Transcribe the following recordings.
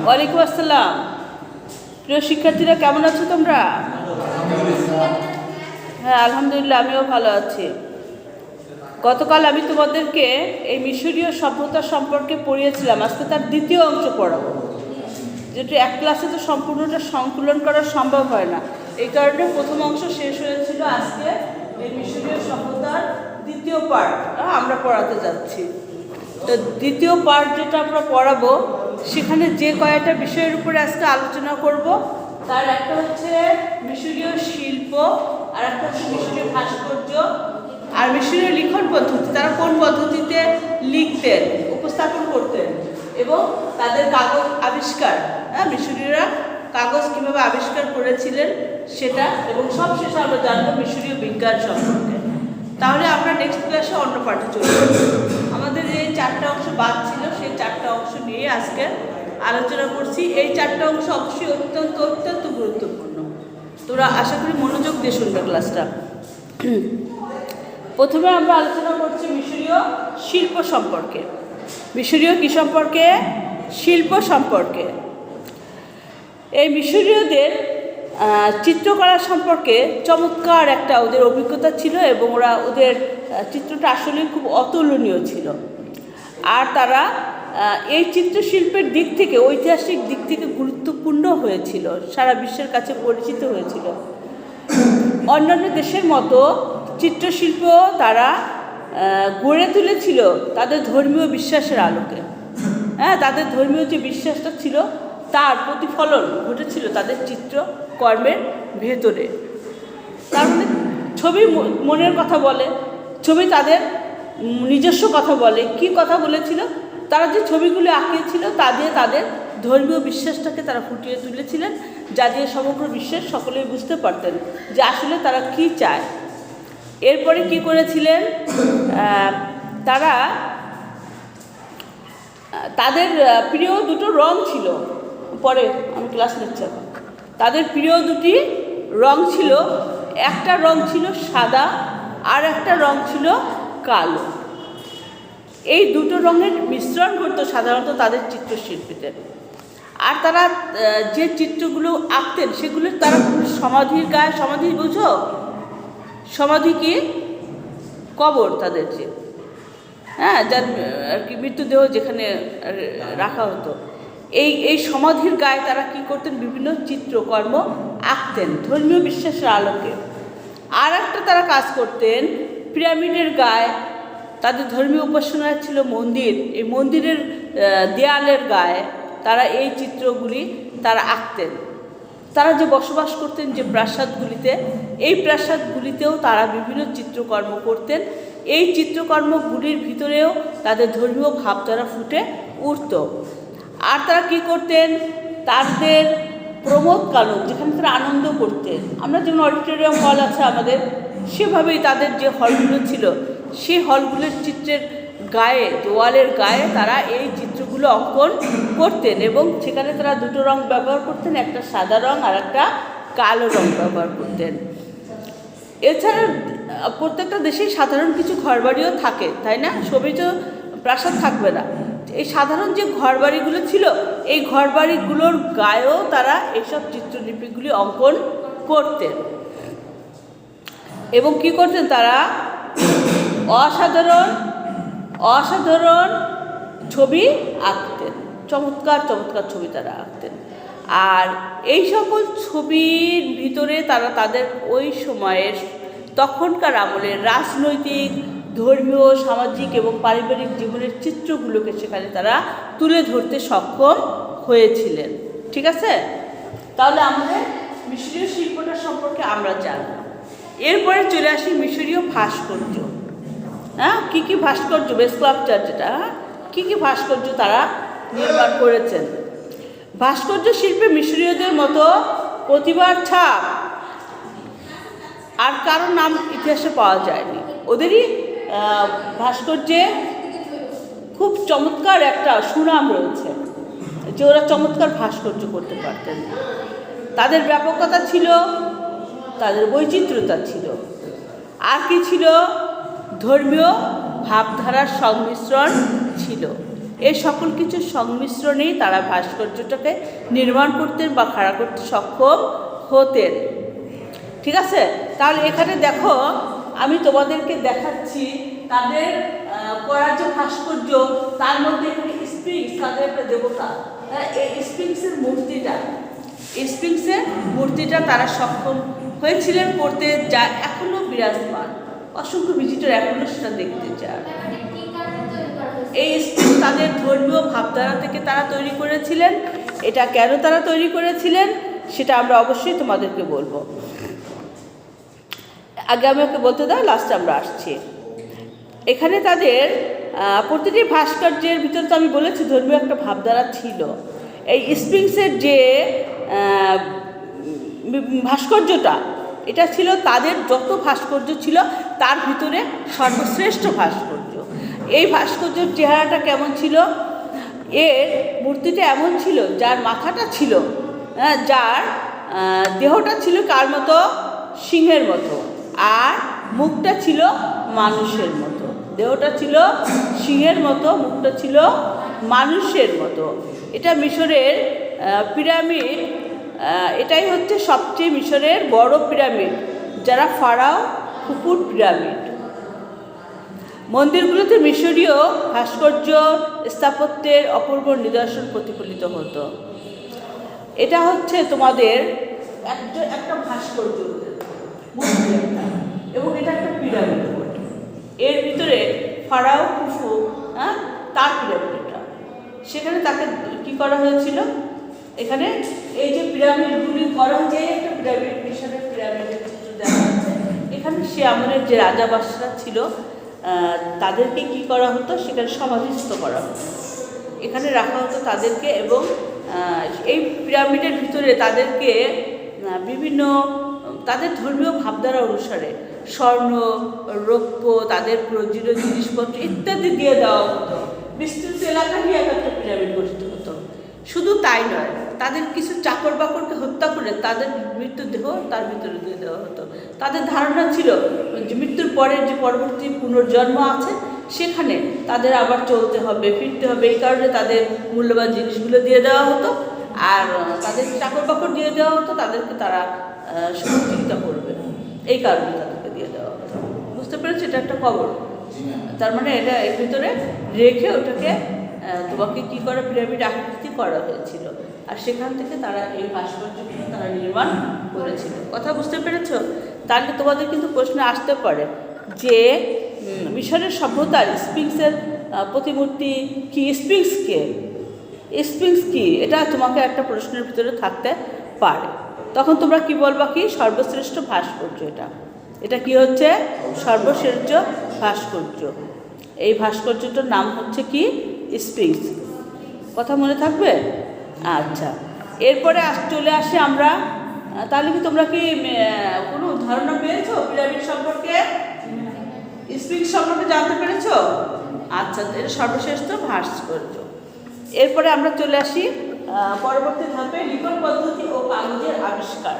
ওয়ালাইকুম আসসালাম। প্রিয় শিক্ষার্থীরা, কেমন আছো তোমরা? হ্যাঁ, আলহামদুলিল্লাহ, আমিও ভালো আছি। গতকাল আমি তোমাদেরকে এই মিশরীয় সভ্যতা সম্পর্কে পড়িয়েছিলাম। আজকে তার দ্বিতীয় অংশ পড়াবো, যেটা এক ক্লাসে তো সম্পূর্ণটা সংকলন করা সম্ভব হয় না। এই কারণে প্রথম অংশ শেষ হয়েছিল। আজকে এই মিশরীয় সভ্যতার দ্বিতীয় পার্ট আমরা পড়াতে যাচ্ছি। তো দ্বিতীয় পার্ট যেটা আমরা পড়াবো, সেখানে যে কয়েকটা বিষয়ের উপরে আজকে আলোচনা করব, তার একটা হচ্ছে মিশরীয় শিল্প, আর একটা হচ্ছে মিশরীয় ভাস্কর্য, আর মিশরীয় লিখন পদ্ধতি। তারা কোন পদ্ধতিতে লিখতেন, উপস্থাপন করতেন, এবং তাদের কাগজ আবিষ্কার, মিশরীয়রা কাগজ কীভাবে আবিষ্কার করেছিলেন সেটা, এবং সবশেষে আমরা জানবো মিশরীয় বিজ্ঞান সম্পর্কে। তাহলে আমরা নেক্সট ক্লাসে অন্য পাঠে চলে যাব। আমাদের যে 4টা অংশ বাদ ছিল, সেই 4টা অংশ নিয়ে আজকে আলোচনা করছি। এই 4টা অংশ অবশ্যই অত্যন্ত অত্যন্ত গুরুত্বপূর্ণ। তোরা আশা করি মনোযোগ দিয়ে শুনবে ক্লাসটা। প্রথমে আমরা আলোচনা করছি মিশরীয় শিল্প সম্পর্কে। মিশরীয় কী সম্পর্কে? শিল্প সম্পর্কে। এই মিশরীয়দের চিত্রকলা সম্পর্কে চমৎকার একটা ওদের অভিজ্ঞতা ছিল, এবং ওদের চিত্রটা আসলে খুব অতুলনীয় ছিল। আর তারা এই চিত্রশিল্পের দিক থেকে, ঐতিহাসিক দিক থেকে গুরুত্বপূর্ণ হয়েছিল, সারা বিশ্বের কাছে পরিচিত হয়েছিল। অন্যান্য দেশের মতো চিত্রশিল্প তারা গড়ে তুলেছিল তাদের ধর্মীয় বিশ্বাসের আলোকে। তাদের ধর্মীয় যে বিশ্বাসটা ছিল, তার প্রতিফলন ঘটেছিল তাদের চিত্রকর্মের ভেতরে। তার মানে ছবি মনের কথা বলে, ছবি তাদের নিজস্ব কথা বলে। কি কথা বলেছিল? তারা যে ছবিগুলো আঁকিয়েছিল, তা দিয়ে তাদের ধর্মীয় বিশ্বাসটাকে তারা ফুটিয়ে তুলেছিলেন, যা দিয়ে সমগ্র বিশ্বের সকলেই বুঝতে পারতেন যে আসলে তারা কি চায়। এরপরে কি করেছিলেন তারা? তাদের প্রিয় দুটো রং ছিল, পরে আমি ক্লাস নিচ্ছি। তাদের প্রিয় দুটি রং ছিল, একটা রং ছিল সাদা, আর একটা রং ছিল কালো। এই দুটো রঙের মিশ্রণ করতো সাধারণত তাদের চিত্রশিল্পীদের। আর তারা যে চিত্রগুলো আঁকতেন, সেগুলো তারা সমাধির গায়ে, সমাধি বুঝো? সমাধি কি? কবর তাদের, যে যার আর কি মৃতদেহ যেখানে রাখা হতো, এই সমাধির গায়ে তারা কি করতেন? বিভিন্ন চিত্রকর্ম আঁকতেন ধর্মীয় বিশ্বাসের আলোকে। আর একটা তারা কাজ করতেন পিরামিডের গায়ে। তাদের ধর্মীয় উপাসনায় ছিল মন্দির, এই মন্দিরের দেয়ালের গায়ে তারা এই চিত্রগুলি তারা আঁকতেন। তারা যে বসবাস করতেন যে প্রাসাদগুলিতে, এই প্রাসাদগুলিতেও তারা বিভিন্ন চিত্রকর্ম করতেন। এই চিত্রকর্মগুলির ভিতরেও তাদের ধর্মীয় ভাবধারা ফুটে উঠত। আর তারা কী করতেন? তাদের প্রমোদ কানন, যেখানে তারা আনন্দ করতেন, আমরা যেমন অডিটোরিয়াম হল আছে আমাদের, সেভাবেই তাদের যে হলগুলো ছিল, সেই হলগুলোর চিত্রের গায়ে, দেওয়ালের গায়ে তারা এই চিত্রগুলো অঙ্কন করতেন, এবং সেখানে তারা দুটো রং ব্যবহার করতেন, একটা সাদা রং আর একটা কালো রং ব্যবহার করতেন। এছাড়া প্রত্যেকটা দেশেই সাধারণ কিছু ঘরবাড়িও থাকে, তাই না? সবই তো প্রাসাদ থাকবে না। এই সাধারণ যে ঘরবাড়িগুলো ছিল, এই ঘরবাড়িগুলোর গায়েও তারা এইসব চিত্রলিপিগুলি অঙ্কন করতেন। এবং কি করতেন? তারা অসাধারণ অসাধারণ ছবি আঁকতেন, চমৎকার চমৎকার ছবি তারা আঁকতেন। আর এই সকল ছবির ভিতরে তারা তাদের ওই সময়ের, তখনকার আমলের রাজনৈতিক, ধর্মীয়, সামাজিক এবং পারিবারিক জীবনের চিত্রগুলোকে সেখানে তারা তুলে ধরতে সক্ষম হয়েছিলেন। ঠিক আছে? তাহলে আমাদের মিশরীয় শিল্পটা সম্পর্কে আমরা জানব। এরপরে চলে আসি মিশরীয় ভাস্কর্য। কী কী ভাস্কর্য, স্কাল্পচার যেটা, কী কী ভাস্কর্য তারা নির্মাণ করেছেন। ভাস্কর্য শিল্পে মিশরীয়দের মতো প্রতিভার ছাপ আর কারোর নাম ইতিহাসে পাওয়া যায়নি। ওদেরই ভাস্কর্যে খুব চমৎকার একটা সুনাম রয়েছে, যে ওরা চমৎকার ভাস্কর্য করতে পারতেন। তাদের ব্যাপকতা ছিল, তাদের বৈচিত্র্যতা ছিল, আর কি ছিল? ধর্মীয় ভাবধারার সংমিশ্রণ ছিল। এই সকল কিছুর সংমিশ্রণেই তারা ভাস্কর্যটাকে নির্মাণ করতেন বা খাড়া করতে সক্ষম হতেন। ঠিক আছে, তাহলে এখানে দেখো আমি তোমাদেরকে দেখাচ্ছি তাদের করার যে ভাস্কর্য, তার মধ্যে এখানে স্ফিংক্স, তাদের একটা দেবতা, এই স্ফিংক্সের মূর্তিটা তারা সক্ষম হয়েছিলেন করতে, যা এখনো বিরাজমান। অসংখ্য ভিজিটর এখনো সেটা দেখতে চায়। এই স্ফিংক্স তাদের ধর্মীয় ভাবধারা থেকে তারা তৈরি করেছিলেন। এটা কেন তারা তৈরি করেছিলেন সেটা আমরা অবশ্যই তোমাদেরকে বলবো। আগে আমি ওকে বলতে দাও, লাস্টে আমরা আসছি। এখানে তাদের প্রতিটি ভাস্কর্যের ভিতরে তো আমি বলেছি ধর্মীয় একটা ভাবধারা ছিল। এই স্ফিংক্সের যে ভাস্কর্যটা, এটা ছিল তাদের যত ভাস্কর্য ছিল তার ভিতরে সর্বশ্রেষ্ঠ ভাস্কর্য। এই ভাস্কর্যের চেহারাটা কেমন ছিল? এর মূর্তিটা এমন ছিল, যার মাথাটা ছিল, যার দেহটা ছিল কার মতো? সিংহের মতো, আর মুখটা ছিল মানুষের মতো। দেহটা ছিল সিংহের মতো, মুখটা ছিল মানুষের মতো। এটা মিশরের পিরামিড, এটাই হচ্ছে সবচেয়ে মিশরের বড় পিরামিড, যারা ফারাও খুফুর পিরামিড। মন্দিরগুলোতে মিশরীয় ভাস্কর্য স্থাপত্যের অপূর্ব নিদর্শন প্রতিফলিত হতো। এটা হচ্ছে তোমাদের একটা ভাস্কর্য এবং এটা একটা পিরামিড। এর ভিতরে ফারাও খুফু, তার পিরামিডটা, সেখানে তাকে কি করা হয়েছিল? এখানে এই যে পিরামিডগুলি করা, যে একটা পিরামিড, মিশরের পিরামিডের চিত্র দেখা যাচ্ছে এখানে, সে আমলের যে রাজাবাসরা ছিল তাদেরকে কি করা হতো? সেখানে সমাধিস্থ করা হতো, এখানে রাখা হতো তাদেরকে। এবং এই পিরামিডের ভিতরে তাদেরকে বিভিন্ন তাদের ধর্মীয় ভাবধারা অনুসারে স্বর্ণ, রৌপ্য, তাদের প্রয়োজনীয় জিনিসপত্র ইত্যাদি দিয়ে দেওয়া হতো। বিস্তৃত এলাকা নিয়ে একটা পিরামিড গঠিত হতো। শুধু তাই নয়, তাদের কিছু চাকর বাকরকে হত্যা করে তাদের মৃত্যুদেহ তার ভিতরে দিয়ে দেওয়া হতো। তাদের ধারণা ছিল যে মৃত্যুর পরের যে পরবর্তী পুনর্জন্ম আছে সেখানে তাদের আবার চলতে হবে, ফিরতে হবে। এই কারণে তাদের মূল্যবান জিনিসগুলো দিয়ে দেওয়া হতো, আর তাদের চাকর বাকর দিয়ে দেওয়া হতো, তাদেরকে তারা সহযোগিতা করবে, এই কারণে তাদেরকে দিয়ে দেওয়া হতো। বুঝতে পেরেছি? এটা একটা কবর, তার মানে এটা এর ভিতরে রেখে ওটাকে তোমাকে কী করা, পিরামিড আকৃতি করা হয়েছিল, আর সেখান থেকে তারা এই ভাস্কর্যগুলো তারা নির্মাণ করেছিল। কথা বুঝতে পেরেছ? তাহলে তোমাদের কিন্তু প্রশ্ন আসতে পারে যে মিশরের সভ্যতার স্ফিংক্সের প্রতিমূর্তি কি? স্ফিংক্স কি? এটা তোমাকে একটা প্রশ্নের ভিতরে থাকতে পারে। তখন তোমরা কি বলবা? কি সর্বশ্রেষ্ঠ ভাস্কর্য এটা কি হচ্ছে? সর্বশ্রেষ্ঠ ভাস্কর্য। এই ভাস্কর্যটার নাম হচ্ছে কি? স্ফিংক্স। কথা মনে থাকবে? আচ্ছা, এরপরে চলে আসি আমরা। তাহলে কি তোমরা কি কোনো ধারণা পেয়েছো পিরামিড সম্পর্কে, স্ফিংক্স সম্পর্কে জানতে পেরেছো? আচ্ছা, এটা সর্বশ্রেষ্ঠ ভাস্কর্য। এরপরে আমরা চলে আসি পরবর্তী ধাপে, লিখন পদ্ধতি ও কাগজের আবিষ্কার।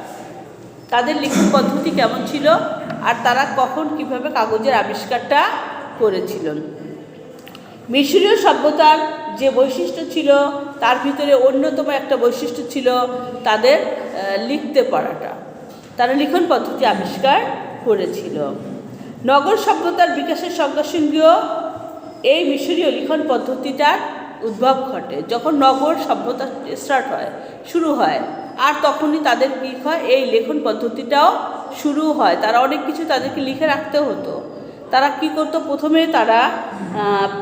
তাদের লিখন পদ্ধতি কেমন ছিল, আর তারা কখন কিভাবে কাগজের আবিষ্কারটা করেছিলেন। মিশরীয় সভ্যতার যে বৈশিষ্ট্য ছিল তার ভিতরে অন্যতম একটা বৈশিষ্ট্য ছিল তাদের লিখতে পারাটা। তারা লিখন পদ্ধতি আবিষ্কার করেছিল। নগর সভ্যতার বিকাশের সঙ্গে সঙ্গেও এই মিশরীয় লিখন পদ্ধতিটার উদ্ভব ঘটে। যখন নগর সভ্যতা শুরু হয়, আর তখনই তাদের কী হয়, এই লেখন পদ্ধতিটাও শুরু হয়। তারা অনেক কিছু তাদেরকে লিখে রাখতে হতো। তারা কি করতো? প্রথমে তারা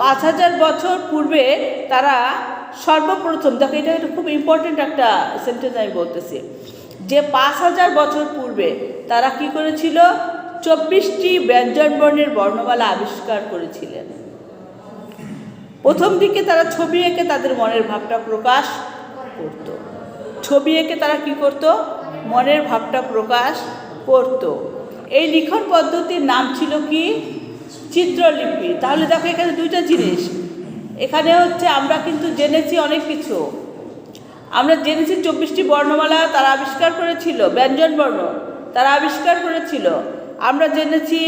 5000 বছর পূর্বে তারা সর্বপ্রথম, দেখো এটা খুব ইম্পর্টেন্ট একটা সেন্টেন্স আমি বলতেছি, যে 5000 বছর পূর্বে তারা কি করেছিল? 24টি ব্যঞ্জনবর্ণের বর্ণমালা আবিষ্কার করেছিলেন। প্রথম দিকে তারা ছবি এঁকে তাদের মনের ভাবটা প্রকাশ করত। ছবি এঁকে তারা কি করত? মনের ভাবটা প্রকাশ করত। এই লিখন পদ্ধতির নাম ছিল কি? চিত্রলিপি। তাহলে দেখো এখানে দুইটা জিনিস, এখানে হচ্ছে আমরা কিন্তু জেনেছি অনেক কিছু। আমরা জেনেছি 24টি বর্ণমালা তারা আবিষ্কার করেছিল, ব্যঞ্জন বর্ণ তারা আবিষ্কার করেছিল। আমরা জেনেছি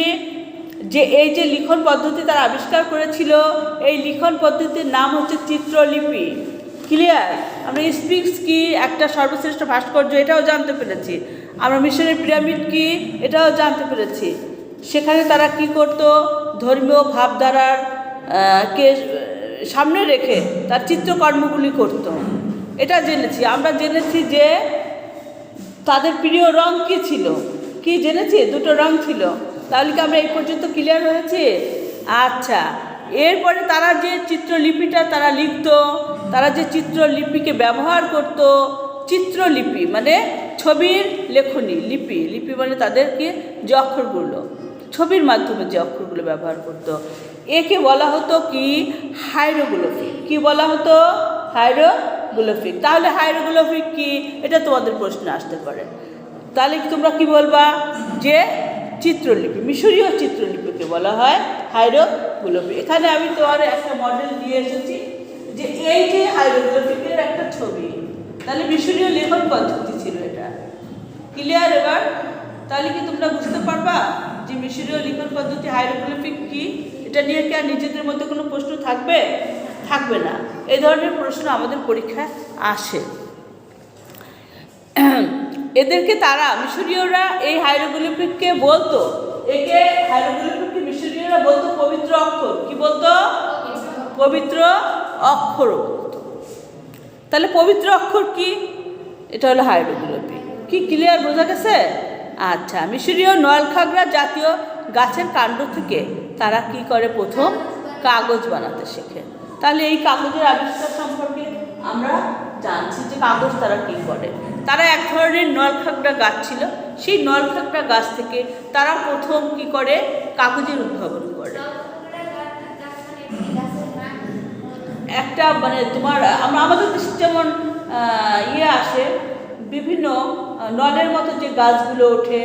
যে এই যে লিখন পদ্ধতি তারা আবিষ্কার করেছিল, এই লিখন পদ্ধতির নাম হচ্ছে চিত্রলিপি। ক্লিয়ার? আমরা স্ফিংক্স কি একটা সর্বশ্রেষ্ঠ ভাস্কর্য এটাও জানতে পেরেছি, আমরা মিশরের পিরামিড কি এটাও জানতে পেরেছি। সেখানে তারা কি করত, ধর্মীয় ভাবধারার কে সামনে রেখে তার চিত্রকর্মগুলি করত, এটা জেনেছি। আমরা জেনেছি যে তাদের প্রিয় রং কী ছিল, কি জেনেছি? দুটো রং ছিল। তাহলে কি আমরা এই পর্যন্ত ক্লিয়ার হয়েছি? আচ্ছা, এরপরে তারা যে চিত্রলিপিটা তারা লিখত, তারা যে চিত্রলিপিকে ব্যবহার করত, চিত্রলিপি মানে ছবির লেখনী, লিপি, লিপি মানে তাদেরকে যে অক্ষরগুলো ছবির মাধ্যমে যে অক্ষরগুলো ব্যবহার করত, একে বলা হতো কি? হাইরোগ্লিফিক। কি বলা হতো? হাইরোগ্লিফিক। তাহলে হাইরোগ্লিফিক কি, এটা তোমাদের প্রশ্নে আসতে পারে। তাহলে তোমরা কি বলবা? যে চিত্রলিপি, মিশরীয় চিত্রলিপিকে বলা হয় হাইরোগ্লিফিক। এখানে আমি তোমার একটা মডেল দিয়ে এসেছি যে এই যে হাইরোগ্লিফিকের একটা ছবি, তাহলে মিশরীয় লেখন পদ্ধতি ছিল এটা। ক্লিয়ার এবার? তাহলে কি তোমরা বুঝতে পারবা যে মিশরীয় লিখন পদ্ধতি হাইরোগ্লিফিক কি? এটা নিয়ে কি আর নিজেদের মধ্যে কোনো প্রশ্ন থাকবে? থাকবে না। এই ধরনের প্রশ্ন আমাদের পরীক্ষায় আসে। এদেরকে তারা মিশরীয়রা এই হাইরোগ্লিফিককে বলতো, একে হাইরোগ্লিফিককে মিশরীয়রা বলতো পবিত্র অক্ষর। কি বলতো? পবিত্র অক্ষর বলতো। তাহলে পবিত্র অক্ষর কি? এটা হলো হাইরোগ্লিফিক। কি ক্লিয়ার? বোঝা গেছে? আচ্ছা, মিশরীয় নলখাগড়া জাতীয় গাছের কাণ্ড থেকে তারা কি করে? প্রথম কাগজ বানাতে শেখে। তাহলে এই কাগজের আবিষ্কার সম্পর্কে আমরা জানছি যে কাগজ তারা কী করে। তারা এক ধরনের নলখাগড়া গাছ ছিল, সেই নলখাগড়া গাছ থেকে তারা প্রথম কি করে? কাগজের উদ্ভাবন করে। একটা মানে তোমার আমাদের দেশে যেমন আসে বিভিন্ন নলের মতো যে গাছগুলো ওঠে,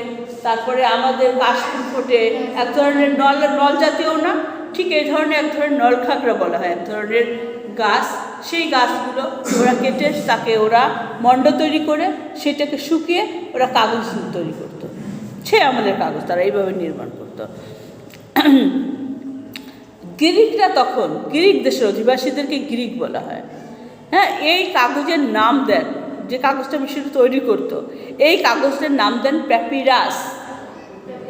তারপরে আমাদের কাশফুল ফোটে, এক ধরনের নল জাতীয় না, ঠিক এই ধরনের এক ধরনের নলখাগড়া বলা হয়, এক ধরনের গাছ। সেই গাছগুলো ওরা কেটে তাকে ওরা মণ্ড তৈরি করে সেটাকে শুকিয়ে ওরা কাগজ তৈরি করতো। সে আমাদের কাগজ তারা এইভাবে নির্মাণ করতো। গ্রিকরা তখন, গ্রিক দেশের অধিবাসীদেরকে গ্রিক বলা হয়, হ্যাঁ, এই কাগজের নাম দেন, যে কাগজটা মিশরে তৈরি করতো এই কাগজটার নাম দেন প্যাপিরাস।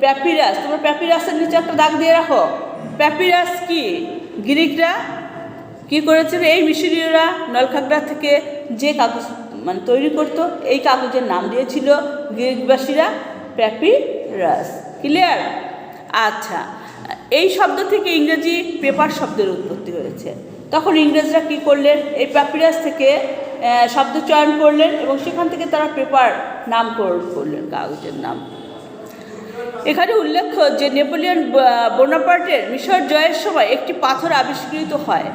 প্যাপিরাস, তোমরা প্যাপিরাসের নিচে একটা দাগ দিয়ে রাখো। প্যাপিরাস কি? গ্রিকরা কি করেছিল? এই মিশরীয়রা নলখাগড়া থেকে যে কাগজ মানে তৈরি করতো এই কাগজের নাম দিয়েছিল গ্রিকবাসীরা প্যাপিরাস। ক্লিয়ার? আচ্ছা, এই শব্দ থেকে ইংরেজি পেপার শব্দের উৎপত্তি হয়েছে। তখন ইংরেজরা কি করলেন? এই প্যাপিরাস থেকে শব্দ চয়ন করলেন এবং সেখান থেকে তারা পেপার নামকরণ করলেন, কাগজের নাম। এখানে উল্লেখ্য যে নেপোলিয়ন বোনাপার্টের মিশর জয়ের সময় একটি পাথর আবিষ্কৃত হয়।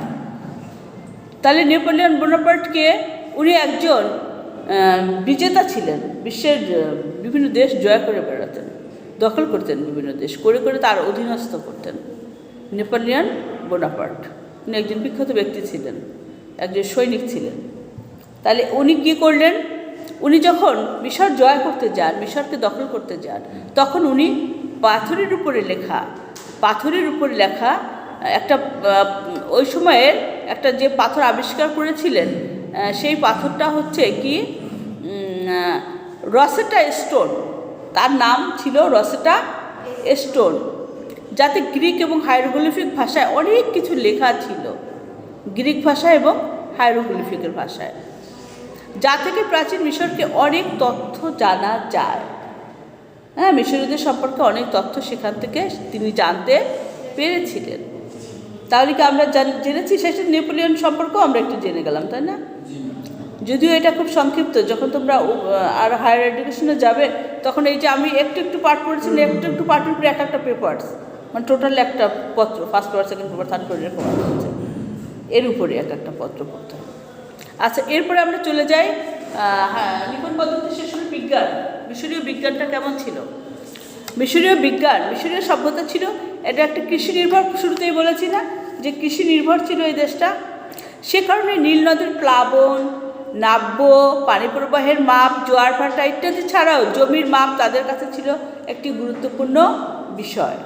তাহলে নেপোলিয়ন বোনাপার্টকে উনি একজন বিজেতা ছিলেন, বিশ্বের বিভিন্ন দেশ জয় করে বেড়াতেন, দখল করতেন, বিভিন্ন দেশ করে করে তার অধীনস্থ করতেন। নেপোলিয়ন বোনাপার্ট উনি একজন বিখ্যাত ব্যক্তি ছিলেন, একজন সৈনিক ছিলেন। তাহলে উনি কী করলেন? উনি যখন মিশর জয় করতে যান, মিশরকে দখল করতে যান, তখন উনি পাথরের উপরে লেখা একটা ওই সময়ের একটা যে পাথর আবিষ্কার করেছিলেন, সেই পাথরটা হচ্ছে কি? রসেটা স্টোন। তার নাম ছিল রসেটা স্টোন, যাতে গ্রিক এবং হাইরোগ্লিফিক ভাষায় অনেক কিছু লেখা ছিল, গ্রিক ভাষা এবং হাইরোগ্লিফিকের ভাষায়, যা থেকে প্রাচীন মিশরকে অনেক তথ্য জানা যায়। হ্যাঁ, মিশরীয়দের সম্পর্কে অনেক তথ্য সেখান থেকে তিনি জানতে পেরেছিলেন। তাহলে কি আমরা জেনেছি? শেষে নেপোলিয়ন সম্পর্কেও আমরা একটু জেনে গেলাম, তাই না? যদিও এটা খুব সংক্ষিপ্ত, যখন তোমরা আর হায়ার এডুকেশনে যাবে তখন এই যে আমি একটু একটু পার্ট পড়েছি, একটু পার্টের উপরে এক একটা পেপার্স, মানে টোটাল একটা পত্র, first paper, second paper, third paper, এরকম আছে, এর উপরে এক একটা পত্র পড়তে হবে। আচ্ছা, এরপরে আমরা চলে যাই লিখন পদ্ধতি শেষ হলো বিজ্ঞান। মিশরীয় বিজ্ঞানটা কেমন ছিল? মিশরীয় সভ্যতা ছিল এটা একটা কৃষি নির্ভর, শুরুতেই বলেছি না যে কৃষি নির্ভর ছিল এই দেশটা। সে কারণে নীল নদের প্লাবন, নাব্য, পানি প্রবাহের মাপ, জোয়ার ভাটা ইত্যাদি ছাড়াও জমির মাপ তাদের কাছে ছিল একটি গুরুত্বপূর্ণ বিষয়।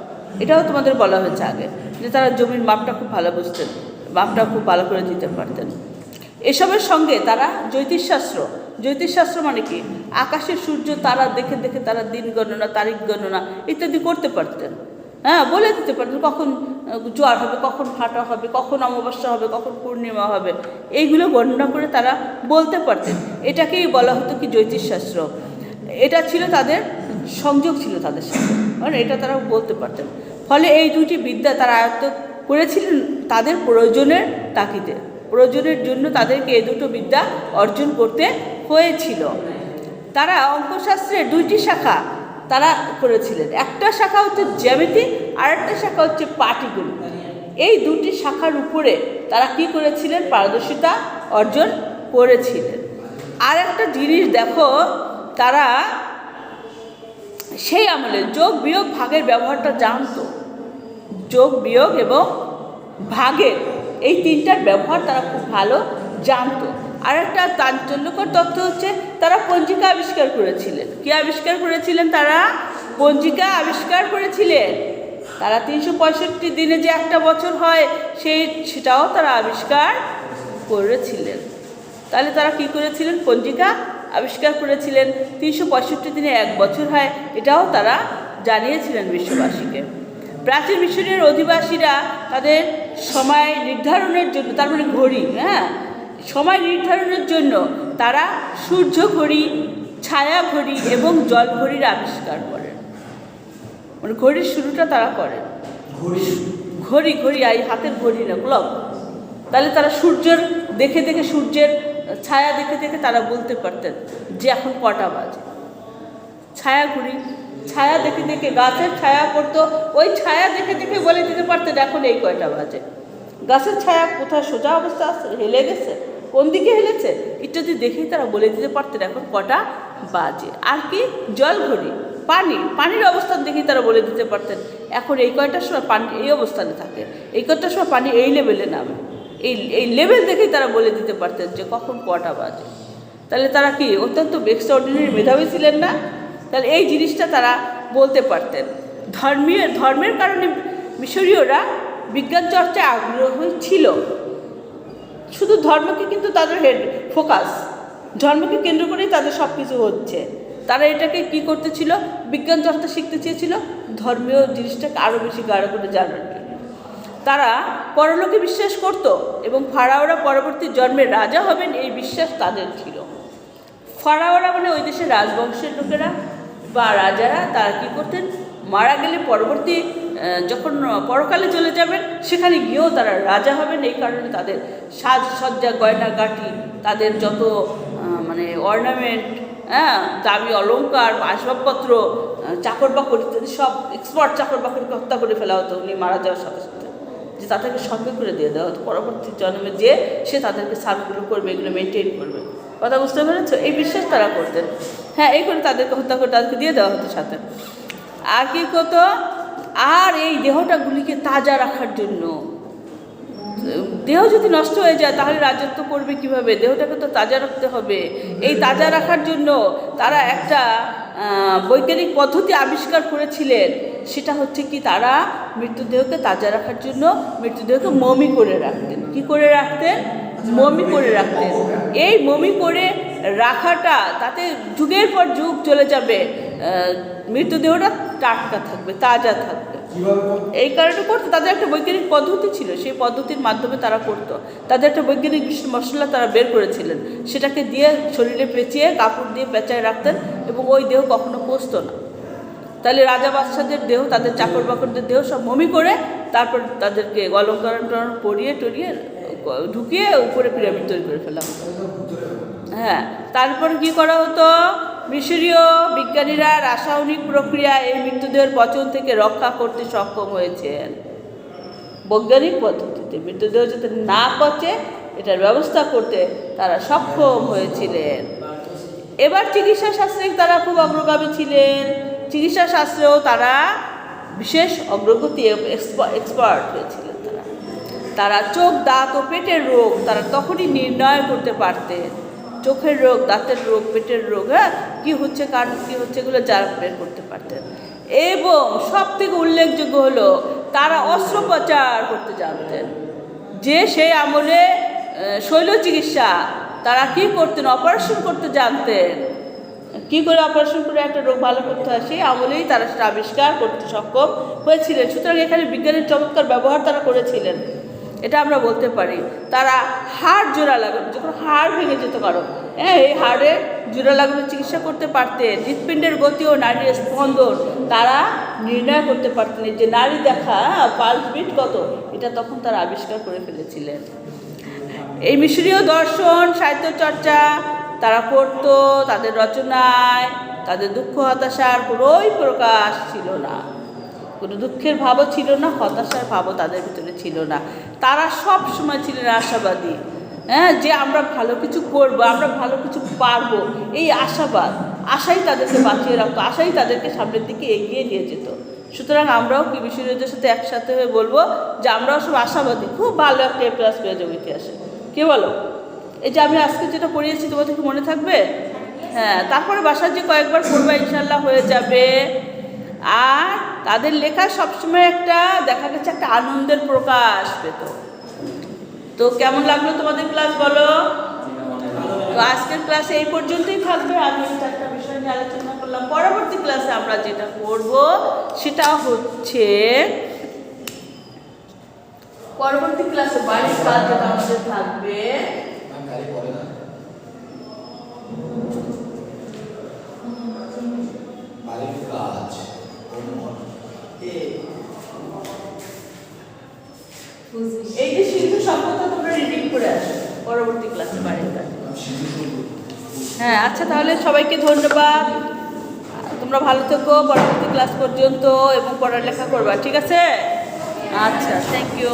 এটাও তোমাদের বলা হয়েছে আগে, যে তারা জমির মাপটা খুব ভালো বুঝতেন, মাপটা খুব ভালো করে দিতে পারতেন। এসবের সঙ্গে তারা জ্যোতিষশাস্ত্র মানে কি, আকাশের সূর্য তারা দেখে দেখে তারা দিন গণনা, তারিখ গণনা ইত্যাদি করতে পারতেন। হ্যাঁ, বলে দিতে পারতেন কখন জোয়ার হবে, কখন ভাটা হবে, কখন অমাবস্যা হবে, কখন পূর্ণিমা হবে, এইগুলো গণনা করে তারা বলতে পারতেন। এটাকেই বলা হতো কি জ্যোতিষশাস্ত্র। এটা ছিল তাদের সংযোগ ছিল তাদের সাথে, মানে এটা তারা বলতে পারতেন। ফলে এই দুটি বিদ্যা তারা আয়ত্ত করেছিলেন তাদের প্রয়োজনের তাগিদে, প্রয়োজনের জন্য তাদেরকে এই দুটো বিদ্যা অর্জন করতে হয়েছিল। তারা অঙ্কশাস্ত্রের দুইটি শাখা তারা করেছিলেন, একটা শাখা হচ্ছে জ্যামিতি আর একটা শাখা হচ্ছে পাটিগণিত। এই দুটি শাখার উপরে তারা কি করেছিলেন, পারদর্শিতা অর্জন করেছিলেন। আর একটা জিনিস দেখো, তারা সেই আমলে যোগ বিয়োগ ভাগের ব্যবহারটা জানতো। যোগ বিয়োগ এবং ভাগের এই তিনটার ব্যবহার তারা খুব ভালো জানতো। আর একটা চাঞ্চল্যকর তথ্য হচ্ছে তারা পঞ্জিকা আবিষ্কার করেছিলেন। কি আবিষ্কার করেছিলেন? তারা পঞ্জিকা আবিষ্কার করেছিলেন। তারা 365 দিনে যে একটা বছর হয় সেটাও তারা আবিষ্কার করেছিলেন। তাহলে তারা কি করেছিলেন? পঞ্জিকা আবিষ্কার করেছিলেন। 365 দিনে এক বছর হয়, এটাও তারা জানিয়েছিলেন বিশ্ববাসীকে। প্রাচীন মিশরের অধিবাসীরা তাদের সময় নির্ধারণের জন্য, তার মানে ঘড়ি, সময় নির্ধারণের জন্য তারা সূর্য ঘড়ি, ছায়া ঘড়ি এবং জল ঘড়ির আবিষ্কার করেন। মানে ঘড়ির শুরুটা তারা করেন, ঘড়ি এই হাতের ঘড়ি না, ক্লক। তাহলে তারা সূর্যের দেখে দেখে, সূর্যের ছায়া দেখে দেখে তারা বলতে পারতেন যে এখন কটা বাজে। ছায়া ঘড়ি, ছায়া দেখে দেখে, গাছের ছায়া পড়তো, ওই ছায়া দেখে দেখে বলে দিতে পারতেন এখন এই কয়টা বাজে। গাছের ছায়া কোথায় সোজা অবস্থা আছে, হেলে গেছে, কোন দিকে হেলেছে ইত্যাদি দেখেই তারা বলে দিতে পারতেন এখন কটা বাজে। আর কি, জল ঘড়ি, পানির অবস্থান দেখেই তারা বলে দিতে পারতেন এখন এই কয়টার সময় পানি এই অবস্থানে থাকে, এই কয়টার সময় পানি এই লেভেলে নামে। এই লেভেল দেখেই তারা বলে দিতে পারতেন যে কখন কটা বাজে। তাহলে তারা কি অত্যন্ত এক্সট্রাঅর্ডিনারি মেধাবী ছিলেন না? তাহলে এই জিনিসটা তারা বলতে পারতেন। ধর্মের কারণে মিশরীয়রা বিজ্ঞান চর্চায় আগ্রহী ছিল। শুধু ধর্মকে কিন্তু তাদের ফোকাস, ধর্মকে কেন্দ্র করেই তাদের সব কিছু হচ্ছে। তারা এটাকে কি করতেছিল? বিজ্ঞান চর্চা শিখতে চেয়েছিল ধর্মীয় জিনিসটাকে আরও বেশি গাঢ় করে জানার জন্য। তারা পরলোকে বিশ্বাস করত এবং ফারাওরা পরবর্তী জন্মে রাজা হবেন এই বিশ্বাস তাদের ছিল। ফারাওরা মানে ওই দেশের রাজবংশের লোকেরা বা রাজারা, তারা কি করতেন? মারা গেলে পরবর্তী যখন পরকালে চলে যাবেন সেখানে গিয়েও তারা রাজা হবেন। এই কারণে তাদের সাজসজ্জা, গয়নাগাটি, তাদের যত মানে অর্নামেন্ট, দামি অলঙ্কার, আসবাবপত্র, চাকর বাকর ইত্যাদি সব এক্সপার্ট চাকর বাকরকে হত্যা করে ফেলা হতো উনি মারা যাওয়ার সাথে সাথে, যে তাদেরকে সঙ্গে করে দিয়ে দেওয়া হতো পরবর্তী জন্মে যে সে তাদেরকে সার্ভগুলো করবে, এগুলো মেনটেন করবে। কথা বুঝতে পেরেছ? এই বিশ্বাস তারা করতেন। এই করে তাদেরকে হত্যা করে তাদেরকে দিয়ে দেওয়া হতো সাথে। আর কি করতো? আর এই দেহটাগুলিকে তাজা রাখার জন্য, দেহ যদি নষ্ট হয়ে যায় তাহলে রাজত্ব করবে কিভাবে? দেহটাকে তো তাজা রাখতে হবে। এই তাজা রাখার জন্য তারা একটা বৈজ্ঞানিক পদ্ধতি আবিষ্কার করেছিলেন। সেটা হচ্ছে কি, তারা মৃতদেহকে তাজা রাখার জন্য মৃতদেহকে মমি করে রাখতেন। কি করে রাখতেন? মমি করে রাখতেন। এই মমি করে রাখাটা, তাতে যুগের পর যুগ চলে যাবে, মৃতদেহটা টাটকা থাকবে, তাজা থাকবে। এই কারণে করতো। তাদের একটা বৈজ্ঞানিক পদ্ধতি ছিল, সেই পদ্ধতির মাধ্যমে তারা করতো। তাদের একটা বৈজ্ঞানিক মশলা তারা বের করেছিলেন, সেটাকে দিয়ে শরীরে পেঁচিয়ে কাপড় দিয়ে পেঁচায় রাখতেন এবং ওই দেহ কখনো পচতো না। তাহলে রাজা বাদশাদের দেহ, তাদের চাকর বাকরদের দেহ সব মমি করে তারপর তাদেরকে অলঙ্করণ পরিয়ে টরিয়ে ঢুকিয়ে উপরে পিরামিড তৈরি করে ফেলা হতো। তারপর কি করা হতো? মিশরীয় বিজ্ঞানীরা রাসায়নিক প্রক্রিয়া এই মৃতদেহের পচন থেকে রক্ষা করতে সক্ষম হয়েছেন। বৈজ্ঞানিক পদ্ধতিতে মৃতদেহ যাতে না পচে এটার ব্যবস্থা করতে তারা সক্ষম হয়েছিলেন। এবার চিকিৎসা শাস্ত্রে তারা খুব অগ্রগামী ছিলেন। চিকিৎসা শাস্ত্রেও তারা বিশেষ অগ্রগতি, এক্সপার্ট হয়েছিলেন। তারা চোখ, দাঁত ও পেটের রোগ তারা তখনই নির্ণয় করতে পারতেন। চোখের রোগ, দাঁতের রোগ, পেটের রোগ, কি হচ্ছে, কার কী হচ্ছে, এগুলো যারা বের করতে পারতেন। এবং সব থেকে উল্লেখযোগ্য হলো তারা অস্ত্রোপচার করতে জানতেন। যে সেই আমলে শৈল চিকিৎসা তারা কী করতেন, অপারেশন করতে জানতেন। কী করে অপারেশন করে একটা রোগ ভালো করতে হয় সেই আমলেই তারা সেটা আবিষ্কার করতে সক্ষম হয়েছিলেন। সুতরাং এখানে বিজ্ঞানের চমৎকার ব্যবহার তারা করেছিলেন, এটা আমরা বলতে পারি। তারা হাড় জোড়া লাগানো, যখন হাড় ভেঙে যেত কারো, এই হাড়ে জোড়া লাগানোর চিকিৎসা করতে পারতেন। হৃৎপিণ্ডের গতি ও নারীর স্পন্দন তারা নির্ণয় করতে পারতেন। যে নারী দেখা পালস বিট কত, এটা তখন তারা আবিষ্কার করে ফেলেছিলেন। এই মিশরীয় দর্শন সাহিত্য চর্চা তারা করত। তাদের রচনায় তাদের দুঃখ হতাশার কোনোই প্রকাশ ছিল না, কোনো দুঃখের ভাবও ছিল না, হতাশার ভাবও তাদের ভিতরে ছিল না। তারা সব সময় ছিলেন আশাবাদী, যে আমরা ভালো কিছু করব, আমরা ভালো কিছু পারবো, এই আশাবাদ, আশাই তাদেরকে বাঁচিয়ে রাখতো, আশাই তাদেরকে সামনের দিকে এগিয়ে নিয়ে যেত। সুতরাং আমরাও কি মিশরীয়দের সাথে একসাথে হয়ে বলবো যে আমরাও সব আশাবাদী, খুব ভালো একটা A+ পেয়ে যাবো ইতিহাসে। কে বলো? এই যে আমি আজকে যেটা পড়িয়েছি তোমাদের কি মনে থাকবে? হ্যাঁ, তারপরে বাসার যে কয়েকবার পড়বা ইনশাল্লাহ হয়ে যাবে। আর তাদের লেখা সবসময় একটা দেখা গেছে একটা আনন্দের প্রকাশ পেত। তো কেমন লাগলো তোমাদের ক্লাস বলো? তো আজকের ক্লাসে এই পর্যন্তই থাকবে। আমি একটা বিষয় নিয়ে আলোচনা করলাম। পরবর্তী ক্লাসে আমরা যেটা করব সেটা হচ্ছে পরবর্তী ক্লাসে বাড়ির কাজ যেটা আমাদের থাকবে, এই যে সিন্ধু সভ্যতা তোমরা রিডিং করে আসো পরবর্তী ক্লাসে বাড়ির কাজ। হ্যাঁ, আচ্ছা, তাহলে সবাইকে ধন্যবাদ। তোমরা ভালো থেকো পরবর্তী ক্লাস পর্যন্ত এবং পড়ালেখা করবা, ঠিক আছে? আচ্ছা, থ্যাংক ইউ।